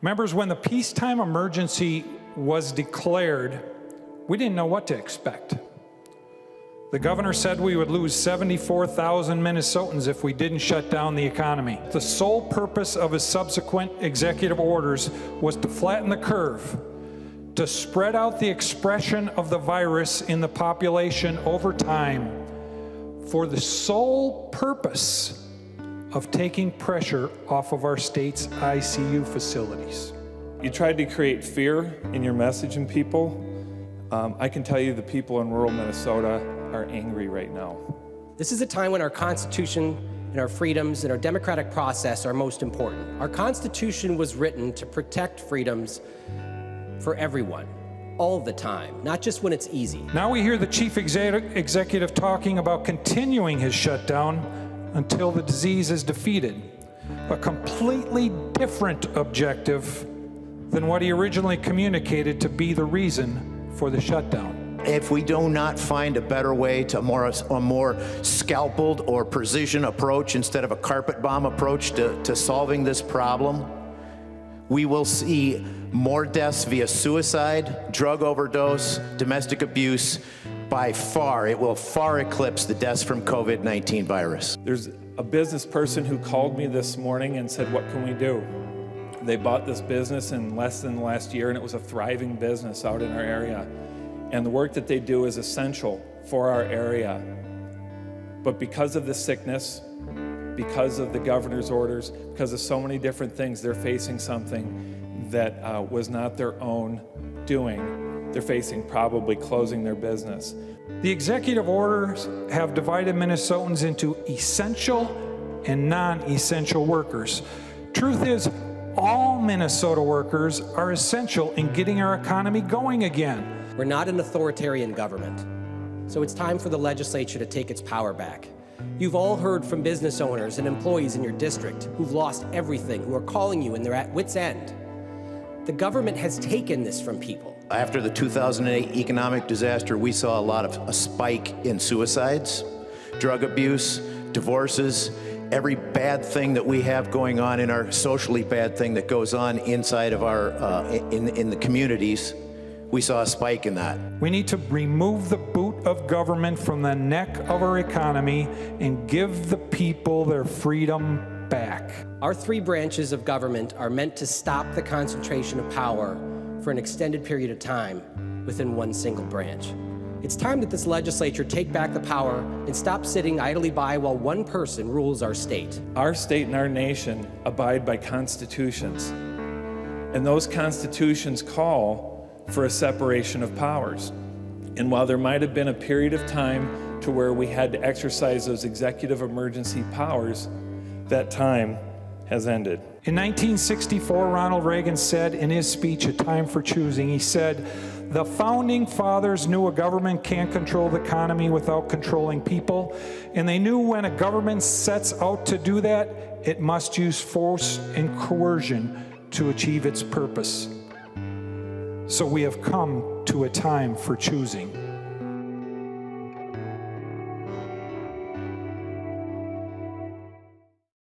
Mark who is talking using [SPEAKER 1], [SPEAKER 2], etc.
[SPEAKER 1] Members, when the peacetime emergency was declared, we didn't know what to expect. The governor said we would lose 74,000 Minnesotans if we didn't shut down the economy. The sole purpose of his subsequent executive orders was to flatten the curve, to spread out the expression of the virus in the population over time, for the sole purpose of taking pressure off of our state's ICU facilities.
[SPEAKER 2] You tried to create fear in your message in people. I can tell you the people in rural Minnesota are angry right now.
[SPEAKER 3] This is a time when our Constitution and our freedoms and our democratic process are most important. Our Constitution was written to protect freedoms for everyone, all the time, not just when it's easy.
[SPEAKER 1] Now we hear the chief executive talking about continuing his shutdown until the disease is defeated. A completely different objective than what he originally communicated to be the reason for the shutdown.
[SPEAKER 4] If we do not find a better way to a more scalpeled or precision approach instead of a carpet bomb approach to solving this problem, we will see more deaths via suicide, drug overdose, domestic abuse. By far, it will far eclipse the deaths from COVID-19 virus.
[SPEAKER 2] There's a business person who called me this morning and said, what can we do? They bought this business in less than the last year, and it was a thriving business out in our area. And the work that they do is essential for our area. But because of the sickness, because of the governor's orders, because of so many different things, they're facing something that was not their own doing. They're facing probably closing their business.
[SPEAKER 1] The executive orders have divided Minnesotans into essential and non-essential workers. Truth is, all Minnesota workers are essential in getting our economy going again.
[SPEAKER 3] We're not an authoritarian government, so it's time for the legislature to take its power back. You've all heard from business owners and employees in your district who've lost everything, who are calling you and they're at wit's end. The government has taken this from people. After
[SPEAKER 4] the 2008 economic disaster, we saw a spike in suicides, drug abuse, divorces, every bad thing that we have going on in our socially bad thing that goes on inside of our, in the communities. We saw a spike in that.
[SPEAKER 1] We need to remove the boot of government from the neck of our economy and give the people their freedom back.
[SPEAKER 3] Our three branches of government are meant to stop the concentration of power for an extended period of time within one single branch. It's time that this legislature take back the power and stop sitting idly by while one person rules our state.
[SPEAKER 2] Our state and our nation abide by constitutions, and those constitutions call for a separation of powers. And while there might have been a period of time to where we had to exercise those executive emergency powers, that time has ended.
[SPEAKER 1] In 1964, Ronald Reagan said in his speech, A Time for Choosing, he said, "The founding fathers knew a government can't control the economy without controlling people, and they knew when a government sets out to do that, it must use force and coercion to achieve its purpose." So we have come to a time for choosing.